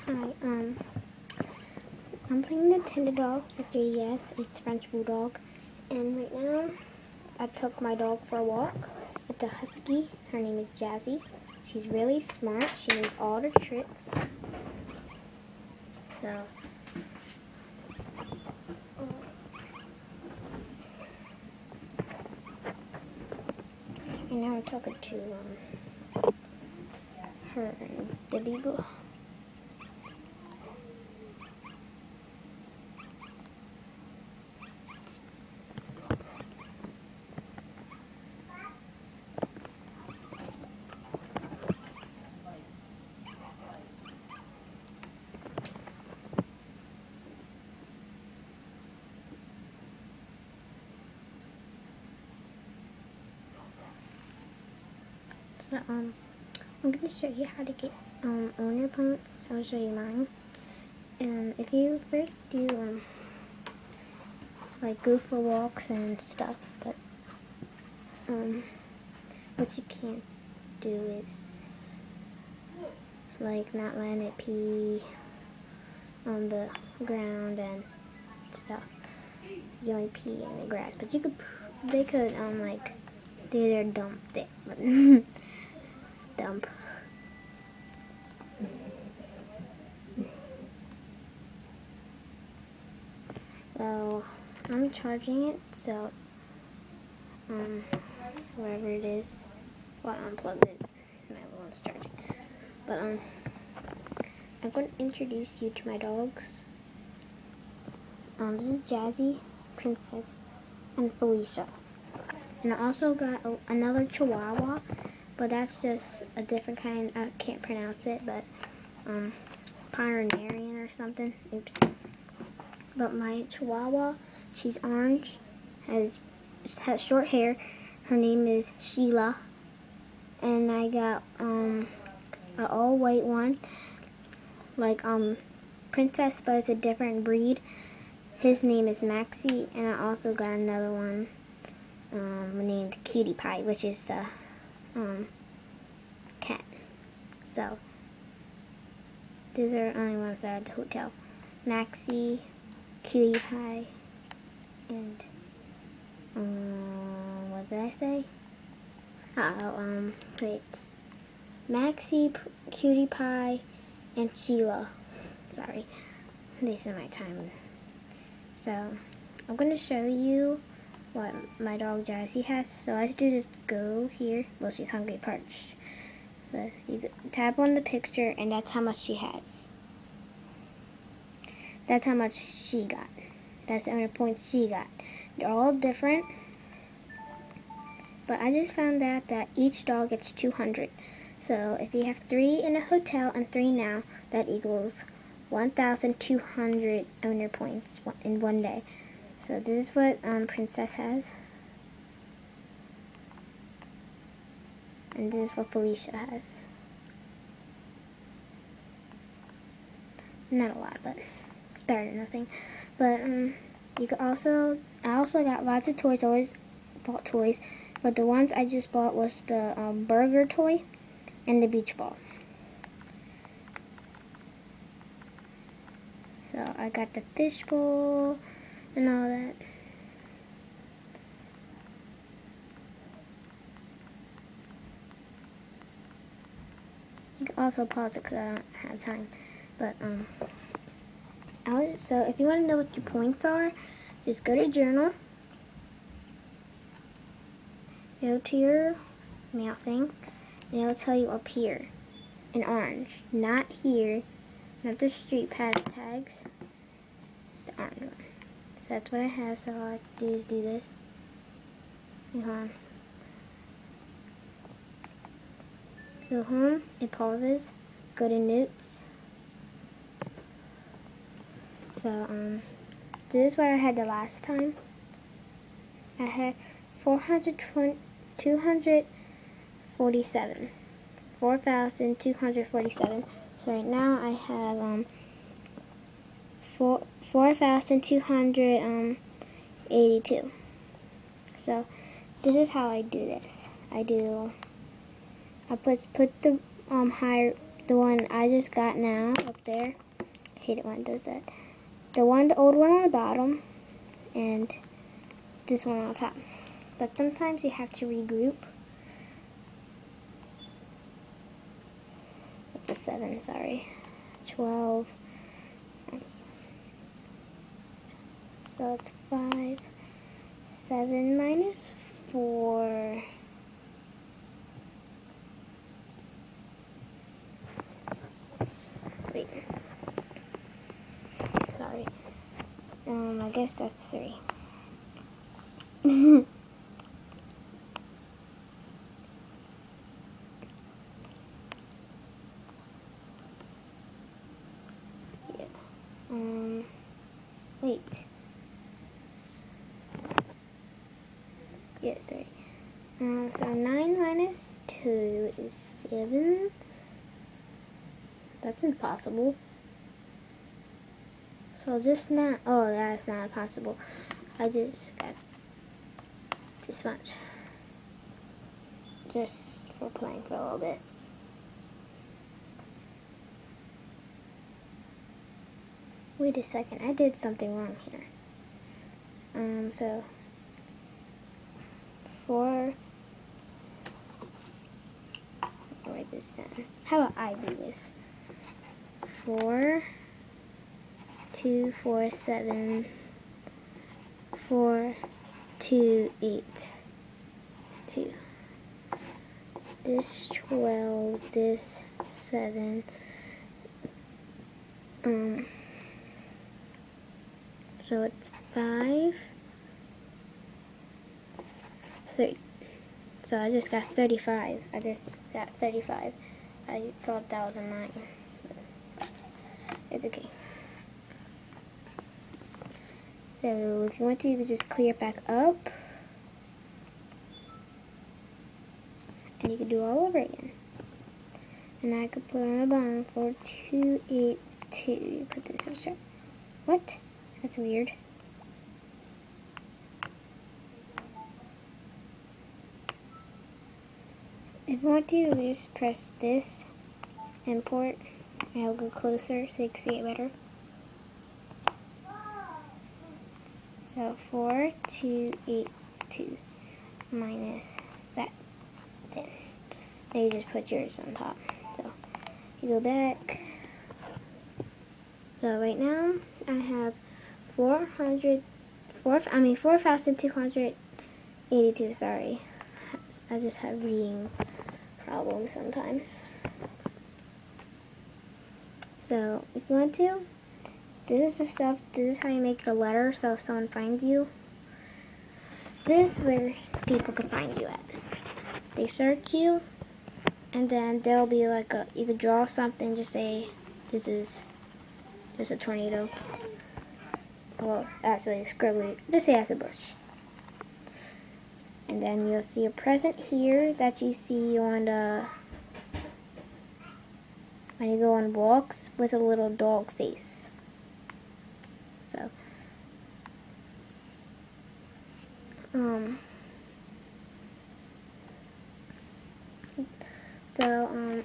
Hi, I'm playing Nintendogs for 3DS. It's French Bulldog, and right now I took my dog for a walk. It's a husky. Her name is Jazzy. She's really smart. She knows all the tricks. So, and now I'm talking to her and the beagle. So, I'm going to show you how to get owner points. I'll show you mine. And if you first do like go for walks and stuff, but what you can't do is like not letting it pee on the ground and stuff. You only pee in the grass, but they could like do their dump there. Dump. Well, I'm charging it, so wherever it is, well, I unplugged it. My phone's charging. But I'm going to introduce you to my dogs. This is Jazzy, Princess, and Felicia. And I also got another Chihuahua, but that's just a different kind. I can't pronounce it, but Pomeranian or something. Oops. But my Chihuahua, she's orange, has short hair. Her name is Sheila. And I got an all white one, like Princess, but it's a different breed. His name is Maxie, and I also got another one named Cutie Pie, which is the cat. So these are the only ones that are at the hotel. Maxie, Cutie Pie, and what did I say? Wait. Maxie, Cutie Pie, and Sheila. Sorry, these are my time. So I'm going to show you what my dog Jazzy has. So all I have to do is go here. Well, she's hungry, parched. But you tap on the picture, and that's how much she has. That's how much she got. That's the owner points she got. They're all different. But I just found out that each dog gets 200. So if you have 3 in a hotel and 3 now, that equals 1,200 owner points in one day. So this is what Princess has. And this is what Felicia has. Not a lot, but it's better than nothing. But you could also, I also got lots of toys. Always bought toys, but the ones I just bought was the burger toy and the beach ball. So I got the fish bowl and all that. You can also pause it because I don't have time. But so if you want to know what your points are, just go to journal, go to your mail thing, and it'll tell you up here in orange, not here, not the street pass tags, the orange one. So that's what I have. So all I have to do is do this. Go home, it pauses, go to notes. So this is what I had the last time. I had 247. 4,247. So right now I have 4,282. So this is how I do this. I put the higher the one I just got now up there. I hate it when it does that. The old one on the bottom, and this one on top. But sometimes you have to regroup. With the 7, sorry. 12. So it's 5. 7 minus 4. Wait. Sorry. I guess that's 3. Yeah. 8. Yeah, 3. So 9 minus 2 is 7. That's impossible. So just now, oh, that's not possible. I just got this much. Just for playing for a little bit. Wait a second, I did something wrong here. So 4. I'll write this down. How about I do this? 4, 2, 4, 7, 4, 2, 8, 2. This 12, this 7. So it's 5, 3. So I just got 35. I just got 35. I thought that was a 9. But it's okay. So if you want to, you can just clear it back up. And you can do it all over again. And I could put on a bond for 282. Put this in check. What? That's weird. If you want to, you just press this import, and I'll go closer so you can see it better. So 4282 minus that. Then you just put yours on top. So you go back. So right now I have 4,282. Sorry, I just have reading problems sometimes. So if you want to, this is the stuff. This is how you make your letter. So if someone finds you, this is where people can find you at. They search you, and then there'll be like you could draw something. Just say this is just a tornado. Well, actually, scribbly. Just say that's a bush. And then you'll see a present here that you see on the when you go on walks with a little dog face. So,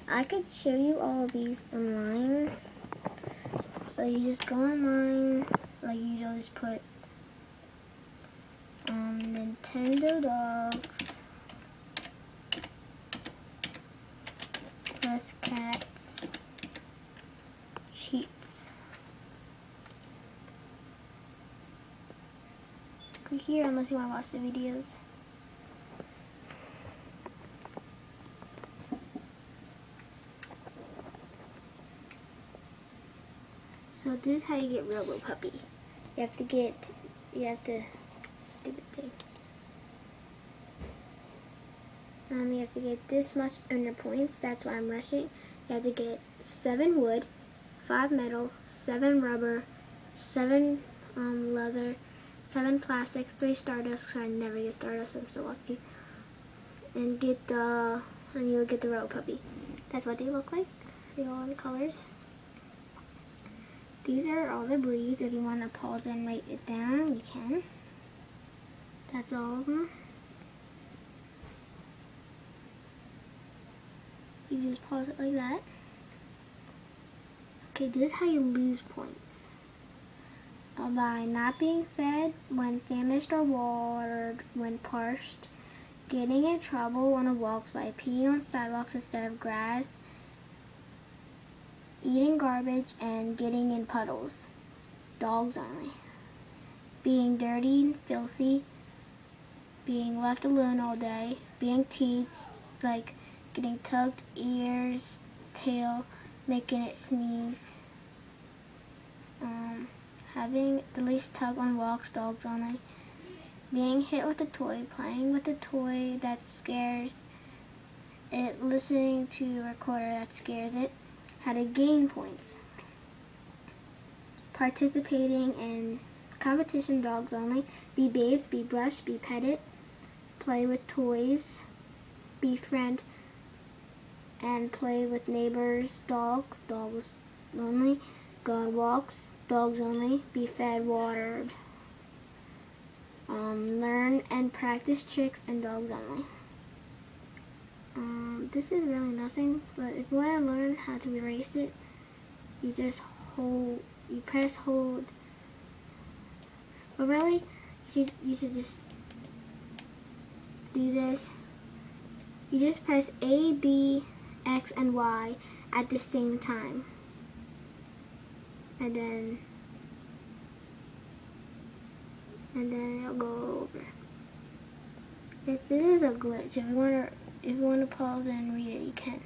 I could show you all of these online. So you just go online, like you just put Nientendogs+cats cheats. Click here unless you want to watch the videos. So this is how you get Robo Puppy. You have to, stupid thing. You have to get this much under points. That's why I'm rushing. You have to get 7 wood, 5 metal, 7 rubber, 7 leather, 7 plastics, 3 stardust, because I never get stardust, I'm so lucky. And you'll get the Robo Puppy. That's what they look like. They all have the colors. These are all the breeds. If you want to pause and write it down, you can. That's all of them. You just pause it like that. Okay, this is how you lose points. By not being fed when famished or watered when parched, getting in trouble on a walk by peeing on sidewalks instead of grass, eating garbage, and getting in puddles. Dogs only. Being dirty and filthy, being left alone all day, being teased, like getting tugged ears, tail, making it sneeze. Having the least tug on walks, dogs only. Being hit with a toy, playing with a toy that scares it, listening to a recorder that scares it. How to gain points. Participating in competition, dogs only. Be bathed, be brushed, be petted. Play with toys. Befriend and play with neighbors, dogs only. Go on walks, dogs only. Be fed, watered. Learn and practice tricks, and dogs only. This is really nothing, but if you want to learn how to erase it, you just hold, you press hold. But really, you should just do this. You just press A, B, X, and Y at the same time. And then it'll go over. This is a glitch. If you want to pause it and read it, you can.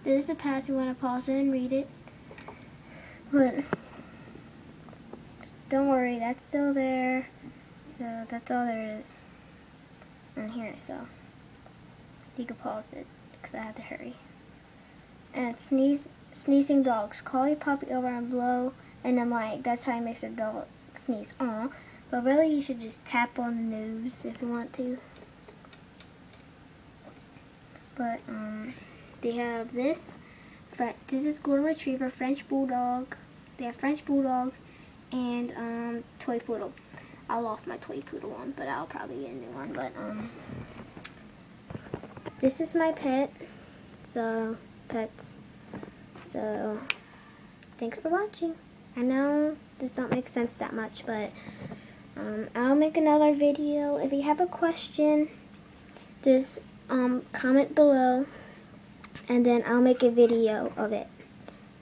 This is a pass. You want to pause it and read it, but don't worry, that's still there. So that's all there is in here. So you can pause it because I have to hurry. And sneezing dogs. Call your puppy over and blow in the mic. That's how you make a dog sneeze. Aw. But really, you should just tap on the nose if you want to. But they have this. This is Golden Retriever, French Bulldog. They have French Bulldog and Toy Poodle. I lost my Toy Poodle one, but I'll probably get a new one. But this is my pet. So pets. So thanks for watching. I know this don't make sense that much, but I'll make another video. If you have a question, just comment below, and then I'll make a video of it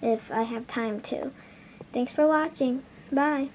if I have time to. Thanks for watching. Bye.